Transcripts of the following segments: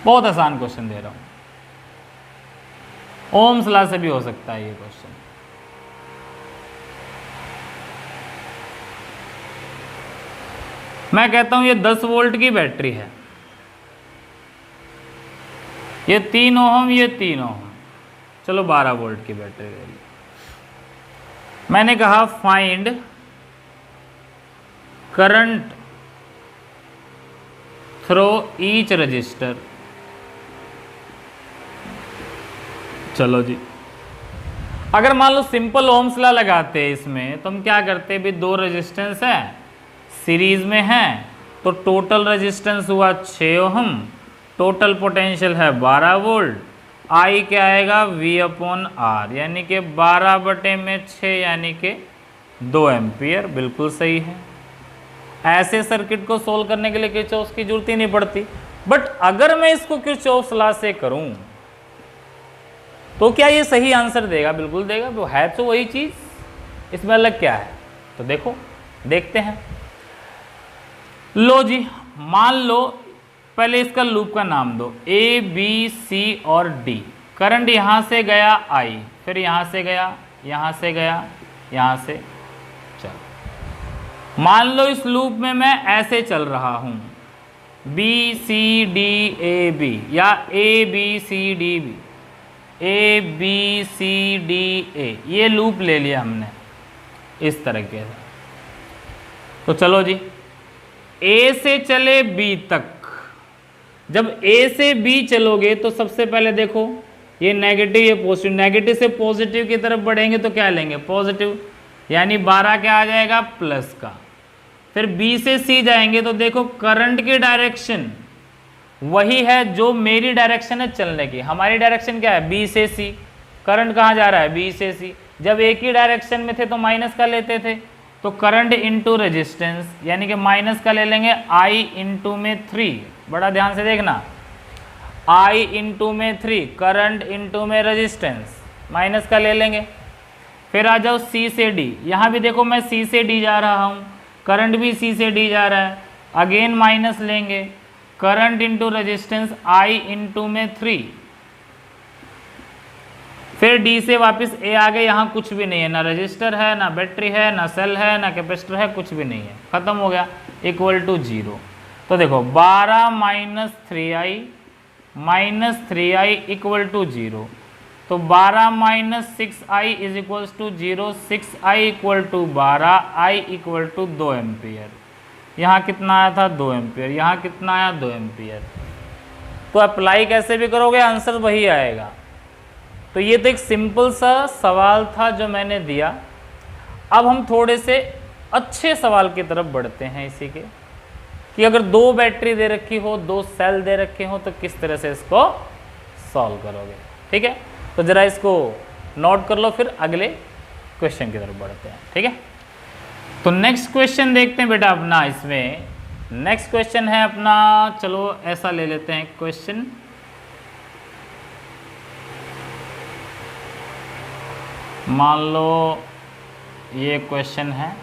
बहुत आसान क्वेश्चन दे रहा हूं, ओम्स लॉ से भी हो सकता है ये क्वेश्चन। मैं कहता हूं ये 10 वोल्ट की बैटरी है, ये 3 ओम, ये 3 ओम, चलो 12 वोल्ट की बैटरी ले ली। मैंने कहा find current through each resistor. चलो जी, अगर मान लो सिंपल ओम्स लॉ लगाते इसमें तो हम क्या करते, भी 2 रेजिस्टेंस है सीरीज में है, तो टोटल रेजिस्टेंस हुआ 6 ओम, टोटल पोटेंशियल है 12 वोल्ट, आई क्या आएगा V/R, यानी कि 12/6 यानी कि 2 एम्पियर। बिल्कुल सही है। ऐसे सर्किट को सोल्व करने के लिए किरचॉफ की जरूरत ही नहीं पड़ती। बट अगर मैं इसको किरचॉफ लॉ से करूं तो क्या ये सही आंसर देगा? बिल्कुल देगा, वो है तो वही चीज, इसमें अलग क्या है? तो देखो, देखते हैं। लो जी, मान लो पहले इसका लूप का नाम दो, A B C और D। करंट यहां से गया I, फिर यहां से गया, यहां से गया, यहां से, चलो मान लो इस लूप में मैं ऐसे चल रहा हूं, B C D A B या A B C D B, A B C D A, ये लूप ले लिया हमने इस तरीके से। तो चलो जी, A से चले B तक। जब A से B चलोगे तो सबसे पहले देखो ये नेगेटिव, ये पॉजिटिव, नेगेटिव से पॉजिटिव की तरफ बढ़ेंगे तो क्या लेंगे? पॉजिटिव, यानी 12 क्या आ जाएगा? प्लस का। फिर B से C जाएंगे तो देखो करंट की डायरेक्शन वही है जो मेरी डायरेक्शन है चलने की। हमारी डायरेक्शन क्या है? B से C। करंट कहाँ जा रहा है? B से C। जब एक ही डायरेक्शन में थे तो माइनस का लेते थे, तो करंट इंटू रेजिस्टेंस, यानी कि माइनस का ले लेंगे I इंटू में 3। बड़ा ध्यान से देखना, I इंटू में 3, करंट इंटू में रेजिस्टेंस, माइनस का ले लेंगे। फिर आ जाओ C से D। यहाँ भी देखो मैं C से D जा रहा हूँ, करंट भी C से D जा रहा है, अगेन माइनस लेंगे, current into resistance I into में 3। फिर D से वापस A आ गए, यहाँ कुछ भी नहीं है, ना रजिस्टर है, ना बैटरी है, ना सेल है, ना कैपेसिटर है, कुछ भी नहीं है, खत्म हो गया, इक्वल टू 0। तो देखो 12 माइनस 3i इक्वल टू 0, तो 12 minus 6i is equal to 0, 6i equal to 12, i equal to 2 ampere. यहाँ कितना आया था? 2 एम्पियर। यहाँ कितना आया? 2 एम्पियर। तो अप्लाई कैसे भी करोगे आंसर वही आएगा। तो ये तो एक सिंपल सा सवाल था जो मैंने दिया। अब हम थोड़े से अच्छे सवाल की तरफ बढ़ते हैं इसी के, कि अगर 2 बैटरी दे रखी हो, 2 सेल दे रखे हो, तो किस तरह से इसको सॉल्व करोगे। ठीक है, तो जरा इसको नोट कर लो, फिर अगले क्वेश्चन की तरफ बढ़ते हैं। ठीक है, तो नेक्स्ट क्वेश्चन देखते हैं बेटा अपना। इसमें नेक्स्ट क्वेश्चन है अपना, चलो ऐसा ले लेते हैं क्वेश्चन, मान लो ये क्वेश्चन है,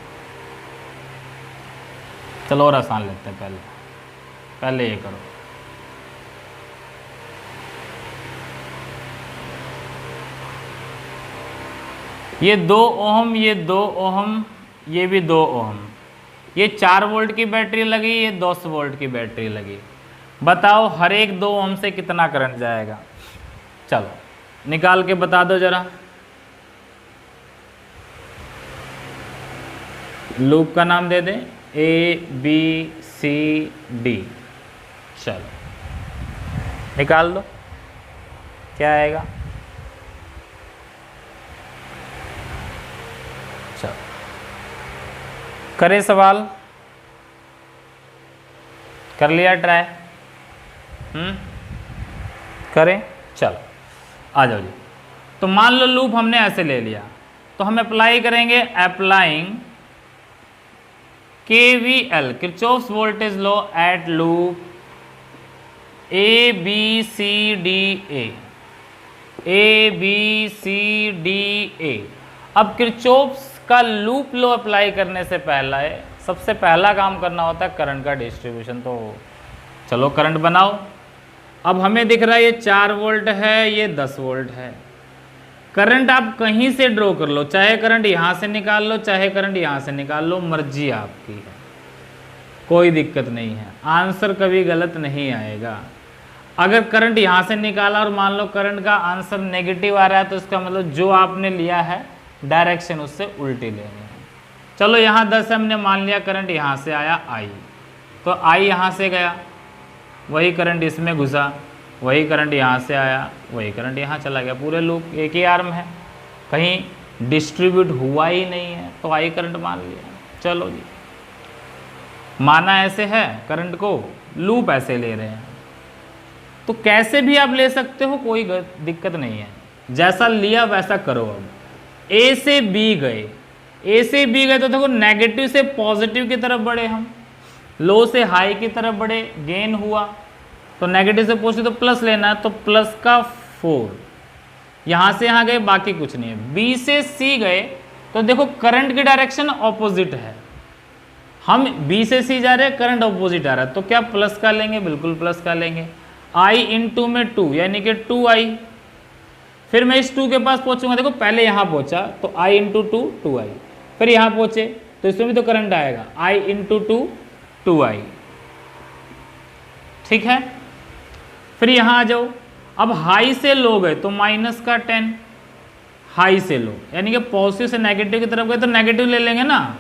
चलो और आसान लेते हैं। पहले ये करो, ये 2 ओम, ये 2 ओम, ये भी 2 ओम, ये 4 वोल्ट की बैटरी लगी, ये 10 वोल्ट की बैटरी लगी। बताओ हर एक 2 ओम से कितना करंट जाएगा? चलो निकाल के बता दो जरा। लूप का नाम दे दें A B C D। चलो निकाल दो, क्या आएगा? चलो करें सवाल, कर लिया ट्राई? करें, चलो आ जाओ जी। तो मान लो लूप हमने ऐसे ले लिया, तो हम अप्लाई करेंगे, applying KVL, Kirchhoff's voltage law at loop A B C D A, A B C D A। अब किरचॉफ्स का लूप लॉ अप्लाई करने से पहला है, सबसे पहला काम करना होता है करंट का डिस्ट्रीब्यूशन। तो चलो करंट बनाओ, अब हमें दिख रहा है ये 4 वोल्ट है, ये 10 वोल्ट है। करंट आप कहीं से ड्रॉ कर लो, चाहे करंट यहाँ से निकाल लो, चाहे करंट यहाँ से निकाल लो, मर्जी आपकी है, कोई दिक्कत नहीं है, आंसर कभी गलत नहीं आएगा। अगर करंट यहाँ से निकाला और मान लो करंट का आंसर नेगेटिव आ रहा है, तो इसका मतलब जो आपने लिया है डायरेक्शन उससे उल्टी लेनी है। चलो यहाँ 10 हमने मान लिया, करंट यहाँ से आया I, तो I यहाँ से गया, वही करंट इसमें घुसा, वही करंट यहाँ से आया, वही करंट यहाँ चला गया, पूरे लूप एक ही आर्म है, कहीं डिस्ट्रीब्यूट हुआ ही नहीं है, तो I करंट मान लिया। चलो जी, माना ऐसे है करंट को, लूप ऐसे ले रहे हैं, तो कैसे भी आप ले सकते हो, कोई दिक्कत नहीं है, जैसा लिया वैसा करो। अब A से B गए, A से B गए तो देखो नेगेटिव से पॉजिटिव की तरफ बढ़े हम, लो से हाई की तरफ बढ़े, गेन हुआ, तो नेगेटिव से पॉजिटिव तो प्लस लेना है, तो प्लस का 4, यहाँ से यहाँ गए, बाकी कुछ नहीं है। B से C गए तो देखो करंट की डायरेक्शन ऑपोजिट है, हम B से C जा रहे हैं, करंट ऑपोजिट आ रहा है, तो क्या प्लस का लेंगे, बिल्कुल प्लस का लेंगे। I इंटू में 2 यानी कि 2I, फिर मैं इस 2 के पास पहुंचूंगा, देखो पहले यहाँ पहुंचा तो I इंटू 2 2I, फिर यहाँ पहुंचे तो इसमें भी तो करंट आएगा, I इंटू 2 2I, ठीक है। फिर यहाँ आ जाओ, अब हाई से लो गए तो माइनस का 10, हाई से लो यानी कि पॉजिटिव से नेगेटिव की तरफ गए तो नेगेटिव ले लेंगे ना,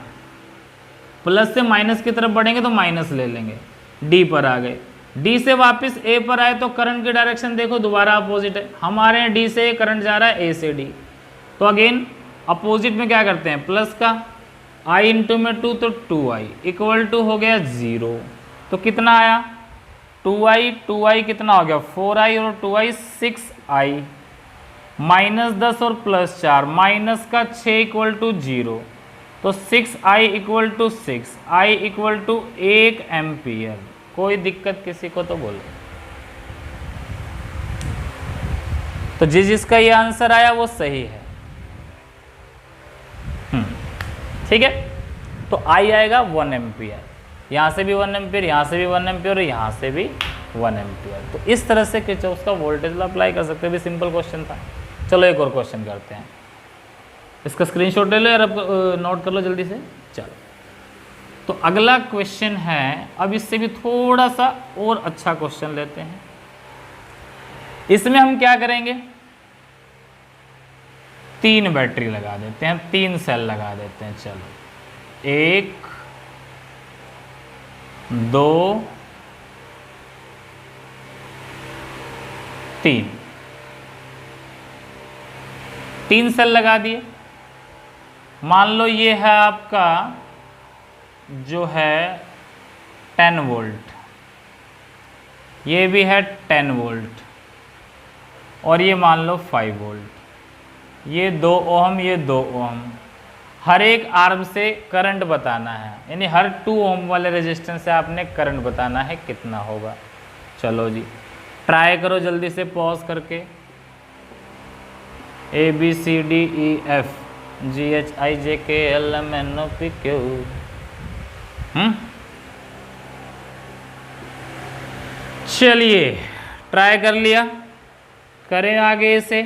प्लस से माइनस की तरफ बढ़ेंगे तो माइनस ले लेंगे। डी पर आ गए, डी से वापस ए पर आए तो करंट की डायरेक्शन देखो दोबारा अपोजिट है, हम आ रहे हैं डी से, करंट जा रहा है ए से डी, तो अगेन अपोजिट में क्या करते हैं, प्लस का, आई इंटू में 2 तो 2I इक्वल टू हो गया 0, तो कितना आया 2I कितना हो गया 4I और 2I 6I, माइनस 10 और प्लस 4, माइनस का 6 इक्वल टू 0, तो 6I equal to 6I equal to 1 ampere. कोई दिक्कत किसी को तो बोलो। तो जिसका ये आंसर आया वो सही है, ठीक है। तो I आएगा 1 एम्पियर, यहाँ से भी 1 एम्पियर, यहाँ से भी 1 एम्पियर और यहाँ से भी 1 एम्पियर। तो इस तरह से किरचॉफ का वोल्टेज लॉ अप्लाई कर सकते हैं, भी सिंपल क्वेश्चन था। चलो एक और क्वेश्चन करते हैं, इसका स्क्रीनशॉट ले लो यार, अब नोट कर लो जल्दी से। चलो तो अगला क्वेश्चन है, अब इससे भी थोड़ा सा और अच्छा क्वेश्चन लेते हैं। इसमें हम क्या करेंगे, 3 बैटरी लगा देते हैं, 3 सेल लगा देते हैं। चलो 1 2 3 सेल लगा दिए। मान लो ये है आपका जो है 10 वोल्ट, ये भी है 10 वोल्ट और ये मान लो 5 वोल्ट, ये 2 ओम, ये 2 ओम। हर एक आर्म से करंट बताना है, यानी हर 2 ओम वाले रेजिस्टेंस से आपने करंट बताना है कितना होगा। चलो जी ट्राई करो जल्दी से पॉज करके। ABCDEF GHIJKLMNOPQ, चलिए ट्राई कर लिया, करें आगे इसे।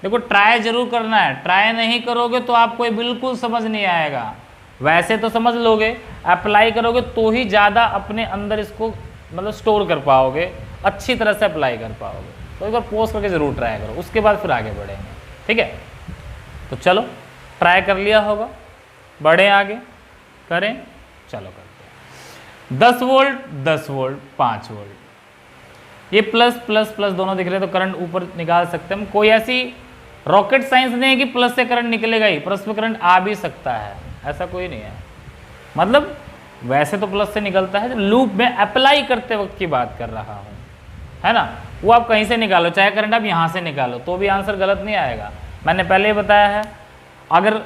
देखो ट्राई जरूर करना है, ट्राई नहीं करोगे तो आपको बिल्कुल समझ नहीं आएगा। वैसे तो समझ लोगे, अप्लाई करोगे तो ही ज़्यादा अपने अंदर इसको मतलब स्टोर कर पाओगे, अच्छी तरह से अप्लाई कर पाओगे। तो एक बार पॉज करके ज़रूर ट्राई करो, उसके बाद फिर आगे बढ़ेंगे, ठीक है। तो चलो ट्राई कर लिया होगा, बढ़ें आगे, करें, चलो करते हैं। 10 वोल्ट 10 वोल्ट 5 वोल्ट, ये प्लस प्लस प्लस दोनों दिख रहे हैं, तो करंट ऊपर निकाल सकते हैं हम। कोई ऐसी रॉकेट साइंस नहीं है कि प्लस से करंट निकलेगा ही, प्लस में करंट आ भी सकता है, ऐसा कोई नहीं है। मतलब वैसे तो प्लस से निकलता है, लूप में अप्लाई करते वक्त की बात कर रहा हूँ, है ना। वो आप कहीं से निकालो, चाहे करंट आप यहाँ से निकालो तो भी आंसर गलत नहीं आएगा। मैंने पहले ही बताया है, अगर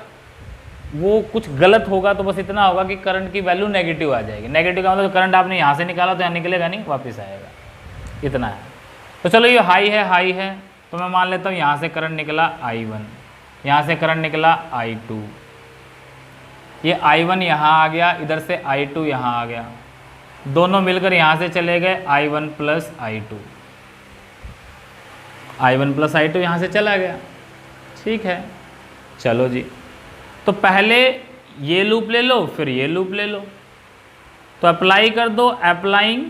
वो कुछ गलत होगा तो बस इतना होगा कि करंट की वैल्यू नेगेटिव आ जाएगी। नेगेटिव का मतलब करंट आपने यहाँ से निकाला तो यहाँ निकलेगा नहीं, वापस आएगा, इतना है। तो चलो ये हाई है, तो मैं मान लेता हूँ यहाँ से करंट निकला I1, यहाँ से करंट निकला I2, ये I1 यहाँ आ गया, इधर से I2 यहाँ आ गया, दोनों मिलकर यहाँ से चले गए I1 plus I2, I1 plus I2 यहाँ से चला गया। ठीक है, चलो जी, तो पहले ये लूप ले लो, फिर ये लूप ले लो, तो अप्लाई कर दो, applying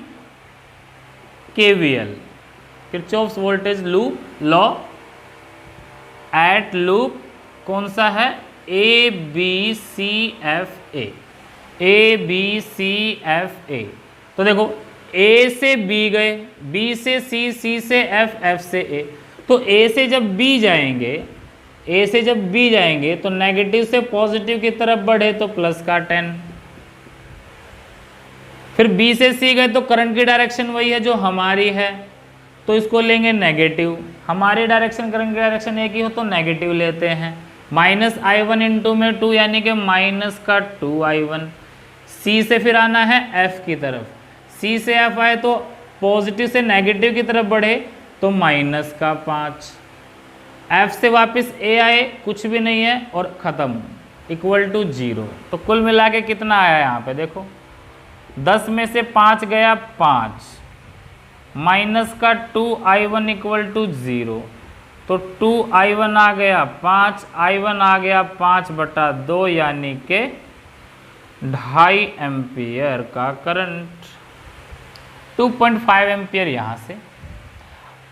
KVL, Kirchhoff's voltage loop law at loop कौन सा है, ABCFA, ABCFA। तो देखो A से B गए, B से C, C से F, F से A, तो A से जब B जाएंगे, A से जब B जाएंगे तो नेगेटिव से पॉजिटिव की तरफ बढ़े तो प्लस का 10, फिर B से C गए तो करंट की डायरेक्शन वही है जो हमारी है, तो इसको लेंगे नेगेटिव। हमारी डायरेक्शन करंट की डायरेक्शन एक ही हो तो नेगेटिव लेते हैं। -I1 इंटू में 2 यानी कि माइनस का 2I1। C से फिर आना है F की तरफ, C से F आए तो पॉजिटिव से नेगेटिव की तरफ बढ़े तो माइनस का 5। F से वापस A आए, कुछ भी नहीं है और ख़त्म, इक्वल टू 0। तो कुल मिला के कितना आया यहाँ पे देखो, 10 में से 5 गया 5, माइनस का 2I1 इक्वल टू 0, तो 2I1 आ गया 5, I1 आ गया 5/2 यानी कि 2.5 एम्पियर का करंट, 2.5 एम्पियर यहाँ से।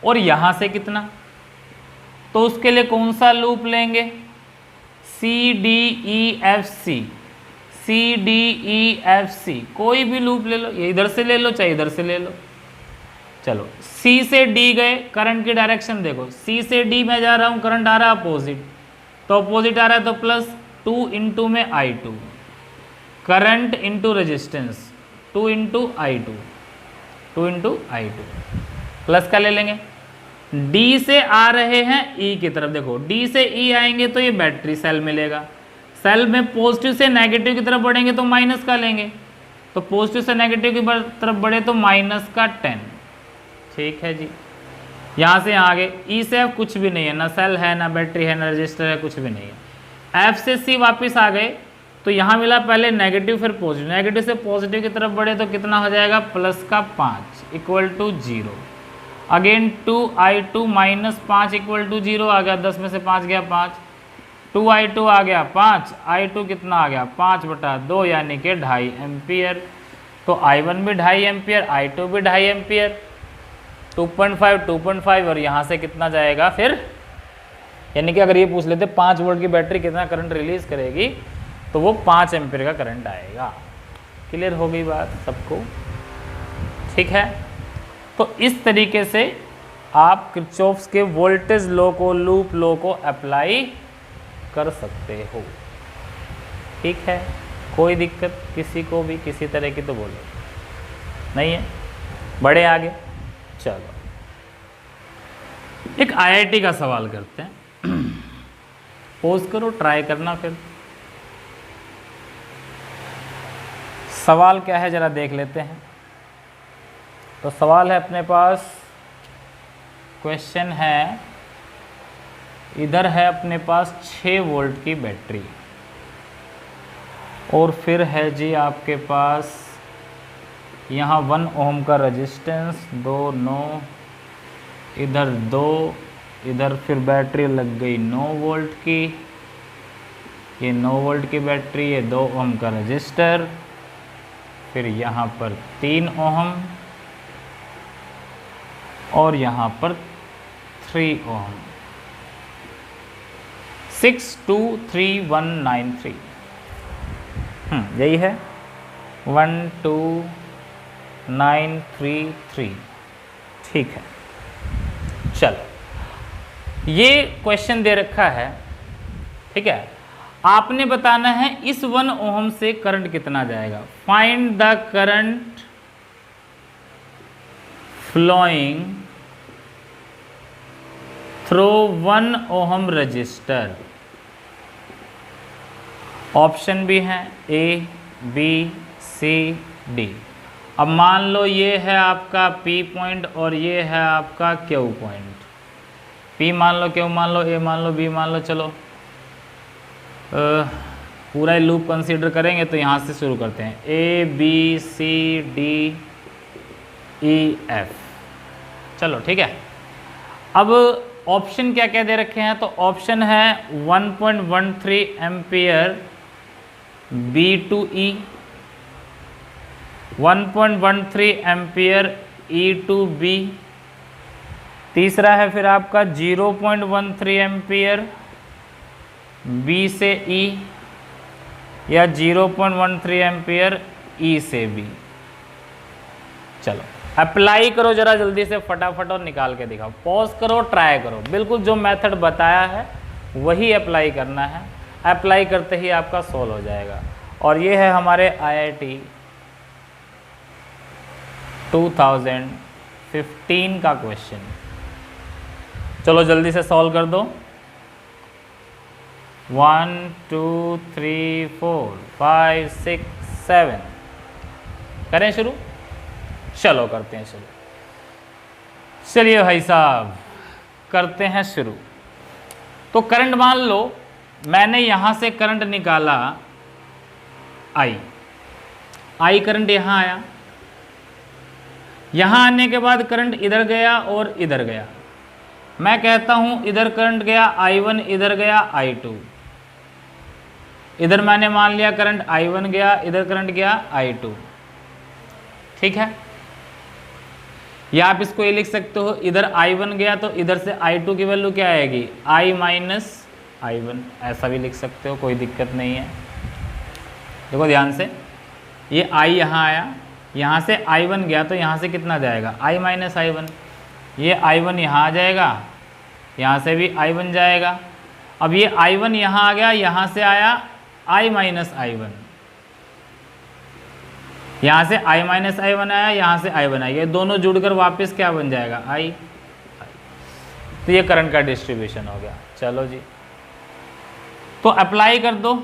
और यहाँ से कितना, तो उसके लिए कौन सा लूप लेंगे, CDEFC, CDEFC, कोई भी लूप ले लो, ये इधर से ले लो चाहे इधर से ले लो। चलो C से D गए, करंट की डायरेक्शन देखो, C से D में जा रहा हूँ, करंट आ रहा है अपोजिट, तो अपोजिट आ रहा है तो प्लस 2 इंटू में I2, current into resistance 2 into I2, 2 into I2, plus का ले लेंगे। D से आ रहे हैं E की तरफ, देखो D से E आएंगे तो ये बैटरी सेल मिलेगा, सेल में पॉजिटिव से नेगेटिव की तरफ बढ़ेंगे तो माइनस का लेंगे, तो पॉजिटिव से नेगेटिव की तरफ बढ़े तो माइनस का 10। ठीक है जी, यहाँ से यहाँ आगे E से F कुछ भी नहीं है, ना सेल है ना बैटरी है ना रजिस्टर है, कुछ भी नहीं है। F से C वापस आ गए तो यहाँ मिला पहले नेगेटिव फिर पॉजिटिव, नेगेटिव से पॉजिटिव की तरफ बढ़े तो कितना हो जाएगा, प्लस का 5 equal to 0। Again 2I2 minus 5 equal to 0 आ गया, 10 में से 5 गया 5, 2I2 आ गया 5, I2 कितना आ गया 5/2 यानी कि 2.5 एम्पियर। तो I1 भी 2.5 एम्पियर, I2 भी 2.5 एम्पियर, 2.5 और यहाँ से कितना जाएगा फिर, यानी कि अगर ये पूछ लेते 5 वोल्ट की बैटरी कितना करंट रिलीज करेगी तो वो 5 एम्पियर का करंट आएगा। क्लियर हो गई बात सबको, ठीक है। तो इस तरीके से आप किरचॉफ्स के वोल्टेज लॉ को, लूप लॉ को अप्लाई कर सकते हो। ठीक है, कोई दिक्कत किसी को भी किसी तरह की तो बोलो नहीं है, बढ़े आगे। चलो एक IIT का सवाल करते हैं, पोज करो, ट्राई करना। फिर सवाल क्या है जरा देख लेते हैं। तो सवाल है अपने पास, क्वेश्चन है, इधर है अपने पास 6 वोल्ट की बैटरी और फिर है जी आपके पास यहाँ 1 ओम का रेजिस्टेंस, 2 9, इधर 2, इधर फिर बैटरी लग गई 9 वोल्ट की, ये 9 वोल्ट की बैटरी, ये 2 ओम का रजिस्टर, फिर यहाँ पर 3 ओम और यहाँ पर 3 ओम, 623193, यही है 12933। ठीक है, चलो ये क्वेश्चन दे रखा है, ठीक है। आपने बताना है इस 1 ओम से करंट कितना जाएगा। Find the current flowing through 1 ohm resistor. Option भी हैं A, B, C, D। अब मान लो ये है आपका P पॉइंट और ये है आपका Q पॉइंट। P मान लो, Q मान लो, A मान लो, B मान लो। चलो पूरा लूप कंसीडर करेंगे तो यहाँ से शुरू करते हैं, A, B, C, D, E, F। चलो ठीक है। अब ऑप्शन क्या क्या दे रखे हैं, तो ऑप्शन है 1.13 ampere B to E, 1.13 ampere E to B, तीसरा है फिर आपका 0.13 एम्पियर बी से ई, या 0.13 एम्पियर ई से बी। चलो अप्लाई करो जरा जल्दी से फटाफट और निकाल के दिखाओ, पॉज करो, ट्राई करो, बिल्कुल जो मेथड बताया है वही अप्लाई करना है, अप्लाई करते ही आपका सॉल्व हो जाएगा। और ये है हमारे IIT 2015 का क्वेश्चन। चलो जल्दी से सॉल्व कर दो। 1 2 3 4 5 6 7 करें शुरू। चलो करते हैं शुरू। चलिए भाई साहब करते हैं शुरू। तो करंट मान लो मैंने यहां से करंट निकाला आई करंट यहां आया, यहां आने के बाद करंट इधर गया और इधर गया। मैं कहता हूं इधर करंट गया I1, इधर गया I2, इधर मैंने मान लिया करंट I1 गया, इधर करंट गया I2, ठीक है। या आप इसको ये लिख सकते हो, इधर I1 गया तो इधर से I2 की वैल्यू क्या आएगी, I माइनस I1, ऐसा भी लिख सकते हो, कोई दिक्कत नहीं है। देखो ध्यान से, ये I यहाँ आया, यहाँ से I1 गया तो यहाँ से कितना जाएगा, I माइनस I1, ये I1 यहाँ आ जाएगा, यहाँ से भी I1 जाएगा। अब ये I1 यहाँ आ गया, यहाँ से आया I माइनस I1, यहाँ से I माइनस I1 आया, यहाँ से I1 आया, ये दोनों जुड़कर वापस क्या बन जाएगा, I। तो ये करंट का डिस्ट्रीब्यूशन हो गया। चलो जी, तो अप्लाई कर दो।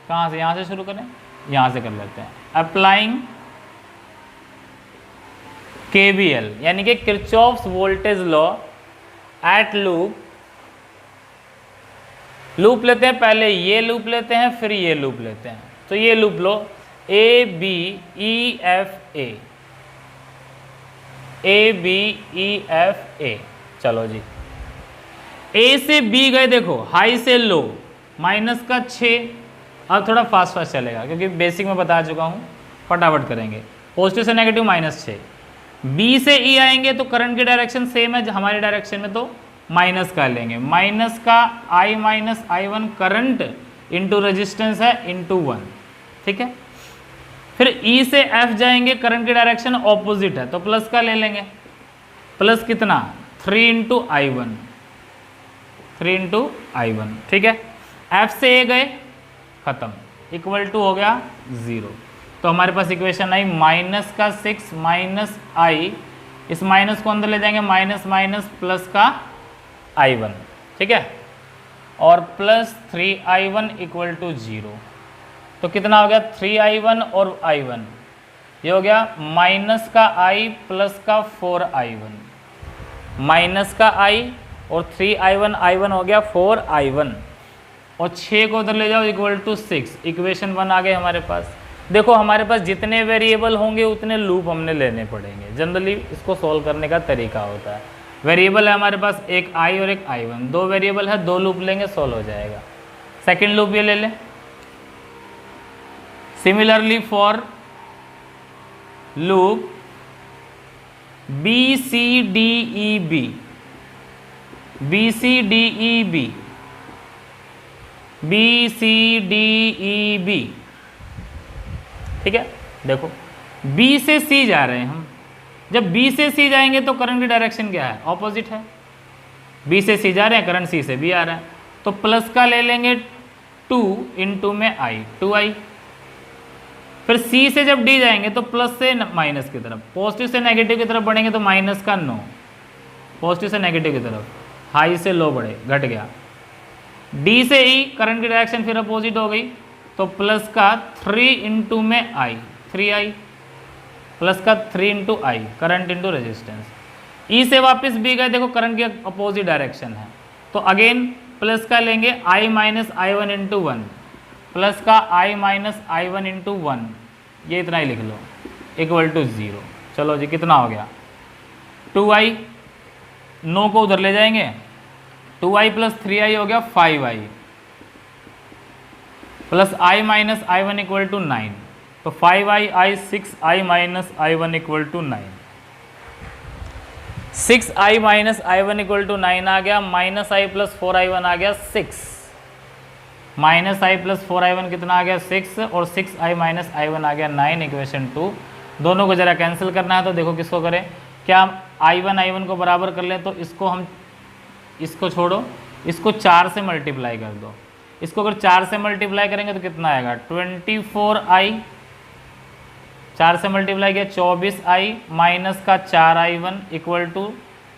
कहाँ से, यहाँ से शुरू करें, यहाँ से कर लेते हैं। अप्लाइंग KVL यानी कि Kirchhoff's voltage law at loop. Loop लेते हैं, पहले ये लूप लेते हैं, फिर ये लूप लेते हैं। तो ये loop low, A B E F A, A B E F A। चलो जी, A से B गए, देखो हाई से लो, माइनस का 6। अब थोड़ा फास्ट चलेगा क्योंकि बेसिक में बता चुका हूँ, फटाफट करेंगे। पॉजिटिव से नेगेटिव -6। B से E आएंगे तो करंट की डायरेक्शन सेम है हमारी डायरेक्शन में, तो माइनस का लेंगे, माइनस का I minus I1 current into resistance है इंटू 1, ठीक है। फिर E से F जाएंगे, करंट की डायरेक्शन ऑपोजिट है तो प्लस का ले लेंगे, प्लस कितना 3 इंटू I1, 3 इंटू I1, ठीक है। F से A गए, खत्म, इक्वल टू हो गया 0। तो हमारे पास इक्वेशन आई माइनस का 6 माइनस I, इस माइनस को अंदर ले जाएंगे, माइनस माइनस प्लस का I1, ठीक है, और प्लस 3I1 इक्वल टू 0। तो कितना हो गया 3I1 और I1, ये हो गया माइनस का I प्लस का 4I1, माइनस का I और 3I1, I1 हो गया 4I1, और 6 को उधर ले जाओ इक्वल टू 6। इक्वेशन 1 आ गए हमारे पास। देखो हमारे पास जितने वेरिएबल होंगे उतने लूप हमने लेने पड़ेंगे, जनरली इसको सॉल्व करने का तरीका होता है। वेरिएबल है हमारे पास एक I और एक I1, 2 वेरिएबल है, 2 लूप लेंगे, सॉल्व हो जाएगा। सेकेंड लूप ये ले लें। Similarly for loop BCDEB, BCDEB, BCDEB, ठीक है। देखो B से C जा रहे हैं हम, जब B से C जाएंगे तो करंट की डायरेक्शन क्या है, ऑपोजिट है। B से C जा रहे हैं, करंट C से B आ रहा है, तो प्लस का ले लेंगे 2 इंटू में I, 2I। फिर C से जब D जाएंगे तो प्लस से माइनस की तरफ, पॉजिटिव से नेगेटिव की तरफ बढ़ेंगे तो माइनस का 9, पॉजिटिव से नेगेटिव की तरफ, हाई से लो बढ़े, घट गया। D से E करंट की डायरेक्शन फिर अपोजिट हो गई, तो प्लस का 3 इंटू में I, 3I, प्लस का 3 into I, current into resistance. E से वापस B गए, देखो करंट की अपोजिट डायरेक्शन है, तो अगेन प्लस का लेंगे I minus I1 into 1, plus का I माइनस I1 इंटू 1, ये इतना ही लिख लो, इक्वल टू 0। चलो जी, कितना हो गया 2I, 9 को उधर ले जाएंगे, 2i प्लस 3i हो गया 5i plus i minus i1 equal to 9, तो 5i i 6i minus i1 equal to 9, 6i minus i1 equal to 9 आ गया, माइनस i प्लस 4i1 आ गया 6, माइनस i प्लस 4i1 कितना आ गया 6, और 6i माइनस i1 आ गया 9, इक्वेशन 2। दोनों को जरा कैंसिल करना है, तो देखो किसको करें, क्या i1 को बराबर कर लें, तो इसको छोड़ो, इसको 4 से मल्टीप्लाई कर दो, इसको अगर 4 से मल्टीप्लाई करेंगे तो कितना आएगा 24i, 4 से मल्टीप्लाई किया 24i माइनस का 4i1 इक्वल टू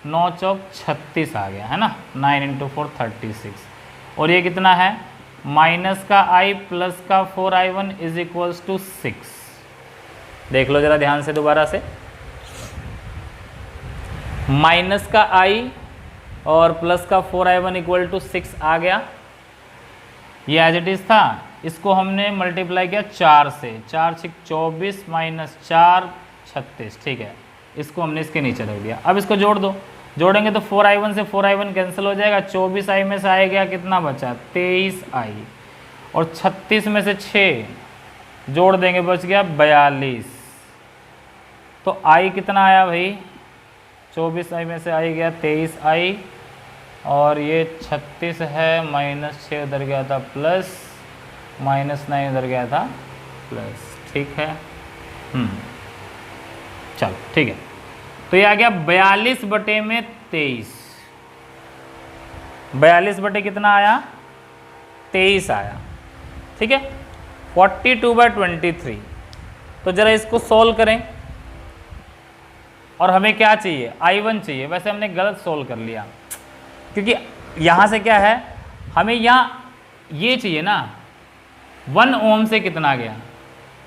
9 चौक 36 आ गया, है ना, 9 इंटू 4 36, और ये कितना है माइनस का i प्लस का 4i1 इज इक्वल्स टू 6। देख लो जरा ध्यान से दोबारा से, माइनस का i और प्लस का 4i1 इक्वल टू 6 आ गया, ये एज इट इज़ था, इसको हमने मल्टीप्लाई किया 4 से, 4 6 24 माइनस 4 36, ठीक है, इसको हमने इसके नीचे रख दिया। अब इसको जोड़ दो, जोड़ेंगे तो 4i1 से 4i1 कैंसिल हो जाएगा, 24i में से आए गया कितना बचा 23i, और 36 में से 6 जोड़ देंगे बच गया 42, तो i कितना आया भाई 24i में से आई गया 23i, और ये 36 है, माइनस 6 उधर गया था प्लस, माइनस 9 उधर गया था प्लस, ठीक है। चलो ठीक है, तो ये आ गया 42 बटे में 23, 42 बटे कितना आया 23 आया, ठीक है, 42/23। तो जरा इसको सॉल्व करें, और हमें क्या चाहिए i1 चाहिए, वैसे हमने गलत सॉल्व कर लिया, क्योंकि यहाँ से क्या है हमें यहाँ ये चाहिए ना 1 ओम से कितना गया,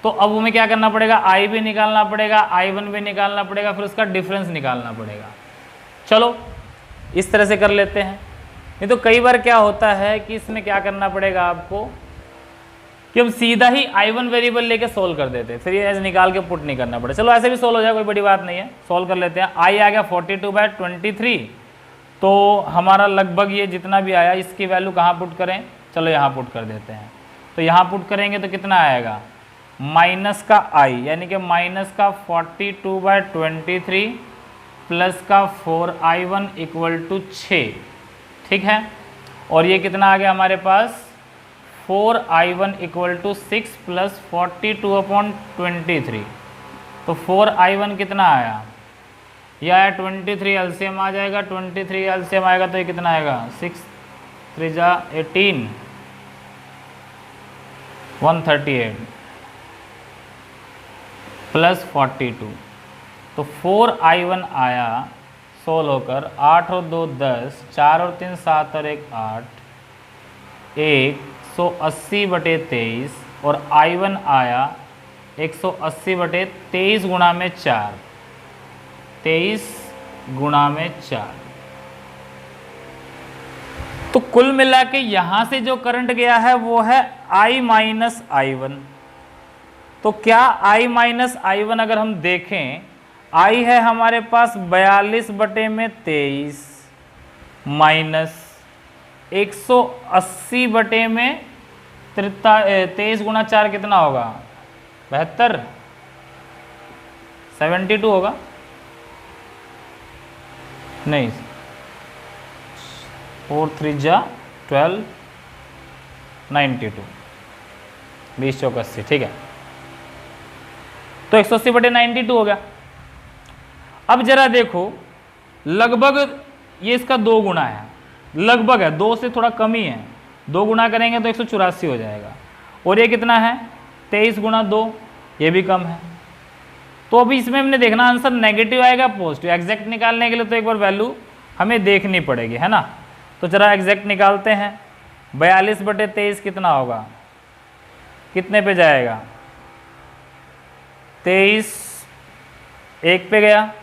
तो अब हमें क्या करना पड़ेगा i भी निकालना पड़ेगा, i1 भी निकालना पड़ेगा, फिर उसका डिफरेंस निकालना पड़ेगा। चलो इस तरह से कर लेते हैं, नहीं तो कई बार क्या होता है कि इसमें क्या करना पड़ेगा आपको कि हम सीधा ही i1 वेरिएबल लेके सोल्व कर देते हैं, फिर ये ऐसे निकाल के पुट नहीं करना पड़े। चलो ऐसे भी सोल्व हो जाए, कोई बड़ी बात नहीं है, सोल्व कर लेते हैं। i आ गया 42/23, तो हमारा लगभग ये जितना भी आया इसकी वैल्यू कहाँ पुट करें, चलो यहाँ पुट कर देते हैं। तो यहाँ पुट करेंगे तो कितना आएगा माइनस का i, यानी कि माइनस का 42/23 प्लस का 4i1 इक्वल टू 6, ठीक है, और ये कितना आ गया हमारे पास 4i1 इक्वल टू 6 प्लस 42/23, तो 4i1 कितना आया, यह आया 23, एलसीएम आ जाएगा, 23 एलसीएम आएगा तो ये कितना आएगा 6 3 18 138 प्लस 42, तो 4i1 आया सोल्व होकर 8 और 2 10, 4 और 3 7 और 1 8, 180/23, और i1 आया 180/23 गुणा में 4, 23 गुणा में 4। तो कुल मिला के यहां से जो करंट गया है वो है i माइनस i1। तो क्या i माइनस i1 अगर हम देखें, i है हमारे पास 42/23 माइनस 180/23 गुणा 4 कितना होगा 72, 72 होगा, नहीं 4 3 12 92, 20 चौक 80, ठीक है, तो 180/92 हो गया। अब जरा देखो लगभग ये इसका 2 गुना है, लगभग है 2 से थोड़ा कम ही है, 2 गुना करेंगे तो 184 हो जाएगा, और ये कितना है 23 गुणा 2, ये भी कम है। तो अभी इसमें हमने देखना आंसर नेगेटिव आएगा पॉजिटिव, एग्जैक्ट निकालने के लिए तो एक बार वैल्यू हमें देखनी पड़ेगी, है ना। तो जरा एग्जैक्ट निकालते हैं, 42/23 कितना होगा, कितने पे जाएगा 23 1 पे गया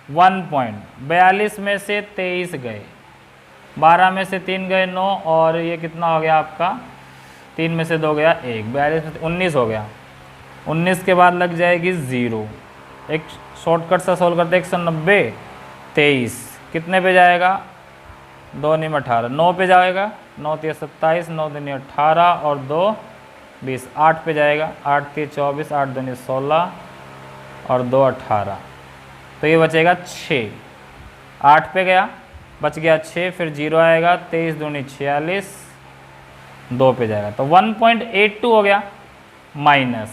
1 पॉइंट, 42 में से 23 गए, 12 में से 3 गए 9, और ये कितना हो गया आपका 3 में से 2 गया 1, 42 में से 19 हो गया, 19 के बाद लग जाएगी 0, एक शॉर्टकट सा सोल्व करते 190 23 कितने पे जाएगा, 2 9 18, 9 पे जाएगा, 9 3 27, 9 2 18 और 2 20, 8 पे जाएगा, 8 3 24, 8 2 16 और 2 18, तो ये बचेगा 6। 8 पे गया, बच गया 6, फिर 0 आएगा, 23 दूनी 46, 2 पे जाएगा, तो 1.82 हो गया। माइनस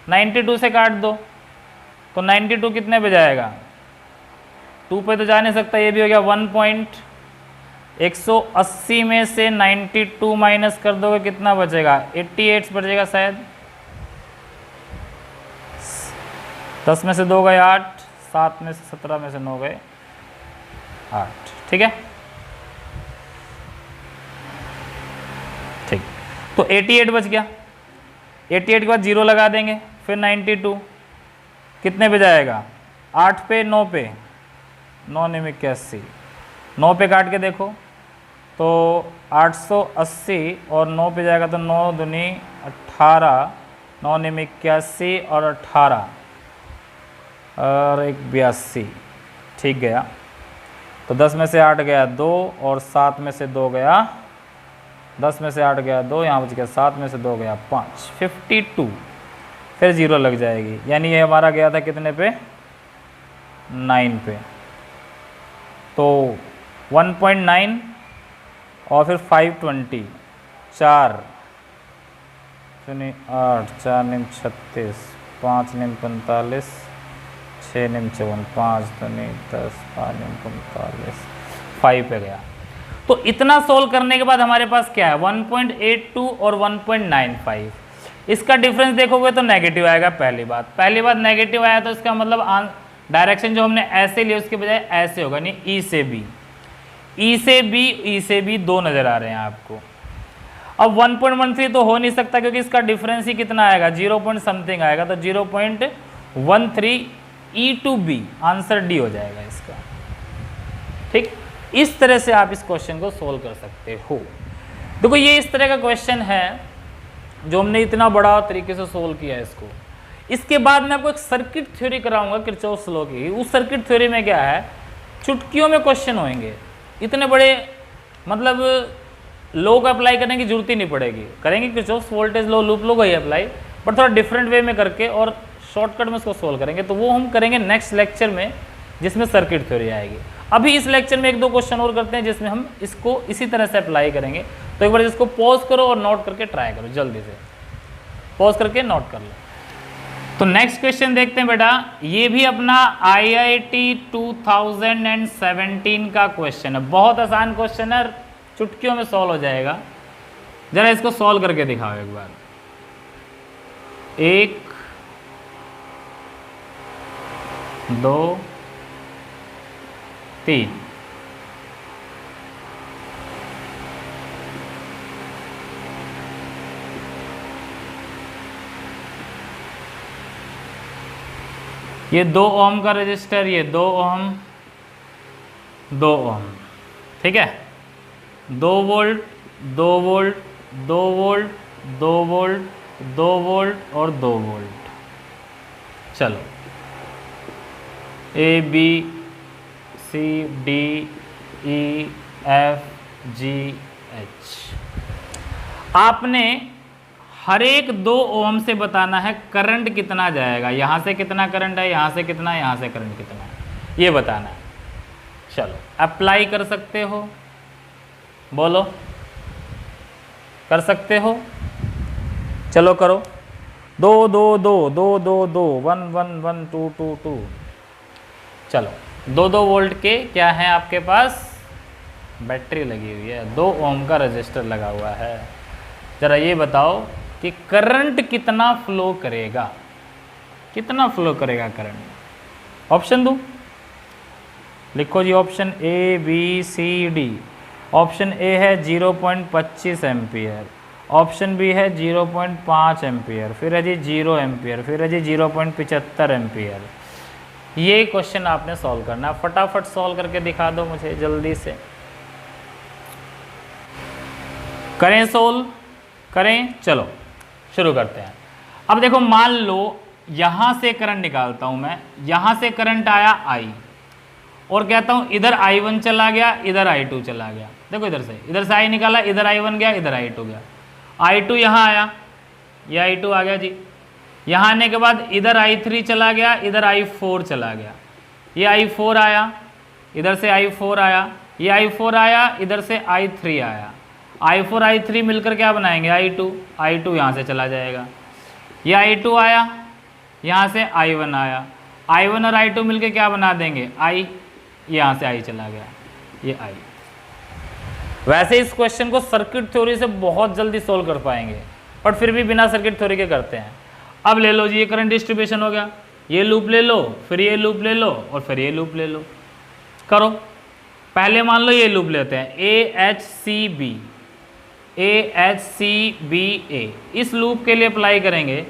92 से काट दो, तो 92 कितने पे जाएगा, 2 पे तो जा नहीं सकता, ये भी हो गया 180 में से 92 माइनस कर दोगे कितना बचेगा, 88 बचेगा शायद। 10 में से 2 गए 8, 7 में से 17 में से 9 गए 8, ठीक है। ठीक, तो 88 बच गया। 88 के बाद 0 लगा देंगे, फिर 92 कितने पे जाएगा, 8 पे 9 पे, 9 9 81, 9 पे काट के देखो तो 880 और 9 पे जाएगा तो 9 दूनी 18, 9 9 81 और 18 और 1 82, ठीक गया। तो 10 में से 8 गया 2 और 7 में से 2 गया, 10 में से 8 गया 2, यहाँ बच गया 7 में से 2 गया 5, 52, फिर 0 लग जाएगी, यानी ये हमारा गया था कितने पे, 9 पे। तो 1.9 और फिर 520, 4 8, 4 9 36, 5 9 45, 6 9 54, 5 2 10, 5 9 45, 5 पे गया। तो इतना सोल्व करने के बाद हमारे पास क्या है, 1.82 और 1.95। इसका डिफरेंस देखोगे तो नेगेटिव आएगा। पहली बात नेगेटिव आया तो इसका मतलब डायरेक्शन जो हमने ऐसे लिया उसके बजाय ऐसे होगा, नहीं ई से बी, ई से बी 2 नज़र आ रहे हैं आपको। अब 1.13 तो हो नहीं सकता क्योंकि इसका डिफरेंस ही कितना आएगा, 0 पॉइंट समथिंग आएगा, तो 0.13 ई टू बी, आंसर डी हो जाएगा इसका। ठीक, इस तरह से आप इस क्वेश्चन को सोल्व कर सकते हो। देखो ये इस तरह का क्वेश्चन है जो हमने इतना बड़ा तरीके से सोल्व किया है इसको। इसके बाद मैं आपको एक सर्किट थ्योरी कराऊंगा किरचॉफ लॉ की। उस सर्किट थ्योरी में क्या है, चुटकियों में क्वेश्चन होंगे, इतने बड़े मतलब लॉ को अप्लाई करने की जरूरत ही नहीं पड़ेगी। करेंगे Kirchhoff voltage law, loop law को ही अप्लाई, बट थोड़ा डिफरेंट वे में करके और शॉर्टकट में उसको सोल्व करेंगे। तो वो हम करेंगे नेक्स्ट लेक्चर में जिसमें सर्किट थ्योरी आएगी। अभी इस लेक्चर में 1-2 क्वेश्चन और करते हैं जिसमें हम इसको इसी तरह से अप्लाई करेंगे। तो एक बार इसको पॉज करो और नोट करके ट्राई करो, जल्दी से पॉज करके नोट कर लो। तो नेक्स्ट क्वेश्चन देखते हैं बेटा, ये भी अपना IIT 2017 का क्वेश्चन है। बहुत आसान क्वेश्चन है, चुटकियों में सॉल्व हो जाएगा। जरा इसको सॉल्व करके दिखाओ एक बार। 1 2 3, ये 2 ओम का रजिस्टर, ये 2 ओम 2 ओम, ठीक है। 2 volt 2 volt 2 volt 2 volt 2 volt और 2 वोल्ट। चलो A B C D E F G H। आपने हर एक 2 ओम से बताना है करंट कितना जाएगा, यहाँ से कितना करंट है, यहाँ से कितना, यहाँ से करंट कितना है, ये बताना है। चलो अप्लाई कर सकते हो, बोलो कर सकते हो, चलो करो। 2 2 2 2 2 2 1 1 1 2 2 2। चलो 2 वोल्ट के क्या है आपके पास, बैटरी लगी हुई है, 2 ओम का रजिस्टर लगा हुआ है। जरा ये बताओ कि करंट कितना फ्लो करेगा, कितना फ्लो करेगा करंट। ऑप्शन दूं, लिखो जी option A B C D। Option A है 0.25 एम्पियर, ऑप्शन B है 0.5 एम्पियर, फिर है जी 0 एम्पियर, फिर है जी 0.75 एम्पियर। ये क्वेश्चन आपने सॉल्व करना, फटाफट सॉल्व करके दिखा दो मुझे जल्दी से। करें सोल्व, करें, चलो शुरू करते हैं। अब देखो मान लो यहां से करंट निकालता हूं मैं, यहां से करंट आया I और कहता हूँ इधर I1 चला गया, इधर I2 चला गया। देखो इधर से I निकाला, इधर I1 गया, इधर I2 गया। I2 यहाँ आया, ये I2 आ गया जी। यहाँ आने के बाद इधर I3 चला गया, इधर I4 चला गया। ये I4 आया, इधर से I4 आया, ये I4 आया, इधर से I3 आया। I4 I3 मिलकर क्या बनाएंगे? I2 यहाँ से चला जाएगा। ये I2 आया, यहाँ से I1 आया, I1 और I2 मिलकर क्या बना देंगे? I, यहाँ से I चला गया, ये I। वैसे इस क्वेश्चन को सर्किट थ्योरी से बहुत जल्दी सोल्व कर पाएंगे, बट फिर भी बिना सर्किट थ्योरी के करते हैं। अब ले लो जी, ये करंट डिस्ट्रीब्यूशन हो गया, ये लूप ले लो, फिर ये लूप ले लो, और फिर ये लूप ले लो। करो, पहले मान लो ये लूप लेते हैं, AHCB, इस लूप के लिए अप्लाई करेंगे।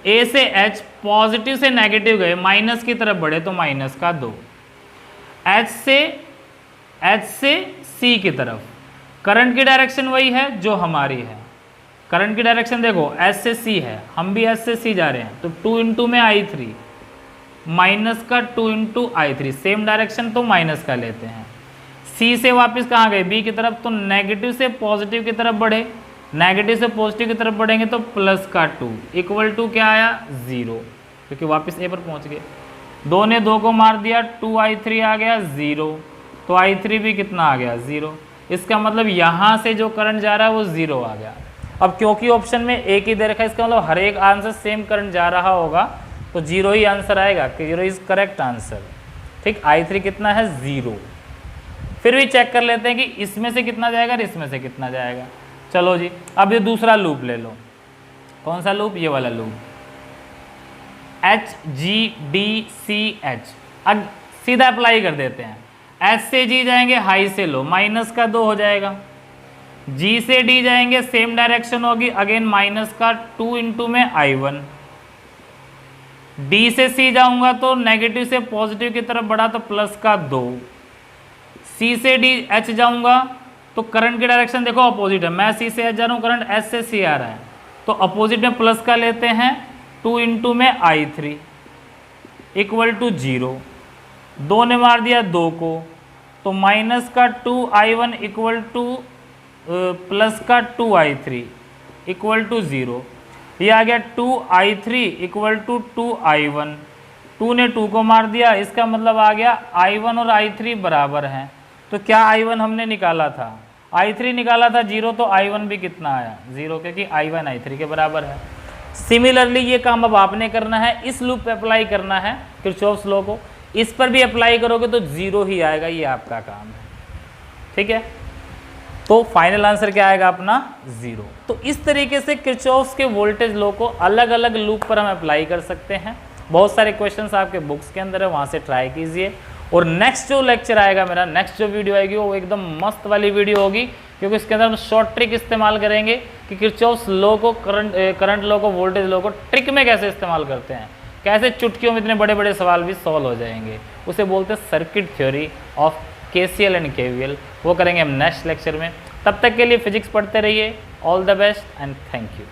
A से H पॉजिटिव से नेगेटिव गए, माइनस की तरफ बढ़े तो माइनस का 2, H से C की तरफ। करंट की डायरेक्शन वही है जो हमारी है। करंट की डायरेक्शन देखो, H से C है, हम भी H से C जा रहे हैं, तो 2 इंटू में I3, माइनस का 2 इंटू I3, सेम डायरेक्शन तो माइनस का लेते हैं। C से वापस कहाँ गए? B की तरफ, तो नेगेटिव से पॉजिटिव की तरफ बढ़े, नेगेटिव से पॉजिटिव की तरफ बढ़ेंगे तो प्लस का 2 इक्वल टू क्या आया? 0, क्योंकि वापस A पर पहुँच गए। 2 ने 2 को मार दिया, 2I3 आ गया 0, तो I3 भी कितना आ गया? 0। इसका मतलब यहाँ से जो करंट जा रहा है वो 0 आ गया। अब क्योंकि ऑप्शन में एक ही दे रखा है, इसका मतलब हर एक आंसर सेम करंट जा रहा होगा, तो 0 ही आंसर आएगा, कि 0 इज करेक्ट आंसर। ठीक, I3 कितना है? 0। फिर भी चेक कर लेते हैं कि इसमें से कितना जाएगा और इसमें से कितना जाएगा। चलो जी, अब ये दूसरा लूप ले लो। कौन सा लूप? ये वाला लूप, HGDCH। अब सीधा अप्लाई कर देते हैं। H से G जाएंगे, हाई से लो, माइनस का 2 हो जाएगा। G से D जाएंगे, सेम डायरेक्शन होगी, अगेन माइनस का 2 इंटू में I1। D से C जाऊंगा तो नेगेटिव से पॉजिटिव की तरफ बढ़ा तो प्लस का 2। C से D H जाऊंगा तो करंट की डायरेक्शन देखो अपोजिट है, मैं C से H जा रहा हूँ, करंट H से C आ रहा है, तो अपोजिट में प्लस का लेते हैं, 2 इंटू में I3 इक्वल टू 0। 2 ने मार दिया 2 को, तो माइनस का 2I1 इक्वल टू प्लस का 2I3 इक्वल टू 0। ये आ गया 2I3 इक्वल टू 2I1। 2 ने 2 को मार दिया, इसका मतलब आ गया I1 और I3 बराबर हैं। तो क्या I1 हमने निकाला था? I3 निकाला था 0, तो I1 भी कितना आया? 0, क्योंकि I1 I3 के बराबर है। सिमिलरली ये काम अब आपने करना है, इस लूप पे अप्लाई करना है किरचॉफ्स लॉ को। इस पर भी अप्लाई करोगे तो 0 ही आएगा, ये आपका काम है। ठीक है, तो फाइनल आंसर क्या आएगा अपना? 0। तो इस तरीके से किरचॉफ्स के वोल्टेज लॉ को अलग अलग लूप पर हम अप्लाई कर सकते हैं। बहुत सारे क्वेश्चंस आपके बुक्स के अंदर है, वहाँ से ट्राई कीजिए। और नेक्स्ट जो लेक्चर आएगा मेरा, नेक्स्ट जो वीडियो आएगी वो एकदम मस्त वाली वीडियो होगी, क्योंकि इसके अंदर हम शॉर्ट ट्रिक इस्तेमाल करेंगे कि किरचॉफ्स लॉ को, करंट लॉ को, वोल्टेज लॉ को ट्रिक में कैसे इस्तेमाल करते हैं, कैसे चुटकियों में इतने बड़े बड़े सवाल भी सॉल्व हो जाएंगे। उसे बोलते हैं circuit theory of KCL and KVL। वो करेंगे हम नेक्स्ट लेक्चर में। तब तक के लिए फिजिक्स पढ़ते रहिए। All the best and thank you.